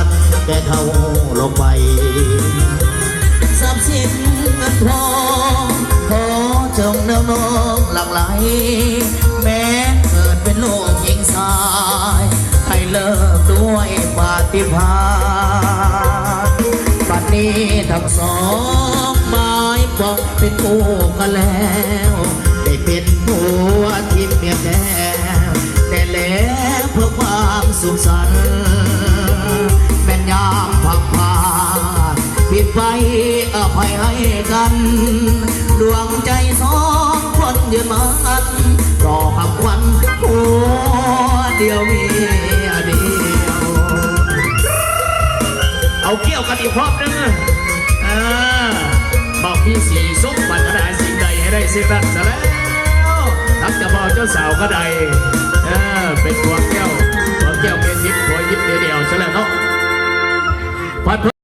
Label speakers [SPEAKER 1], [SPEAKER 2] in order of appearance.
[SPEAKER 1] นแก่เขาลงไปทรัพย์สินเงินทองขอจงเดิมน้องหลั่งไหลแม้เกิดเป็นโลกหญิงชายให้เลิกด้วยปาฏิหาริย์บัดนี้ทั้งสองหมายปองเป็นคู่กันแล้วได้เป็นผัวที่เมียแท้แต่แล้วเพื่อความสุขสันต์แม่นยามพักผ่านผิดไปอภัยให้กันดวงใจสองคนยืนมันรอคำควันหัวเดียวมีเดียวเอาเกี่ยวกันอีกรอบนึงบอกพี่สีส้มปัญหาสิ่งใดให้ได้สิ่งนั้นซะแล้วทักจะบอกเจ้าสาวก็ได้เป็นหัวแก้วเป็นยิบหัวยิบเดียวซะแล้วเนาะ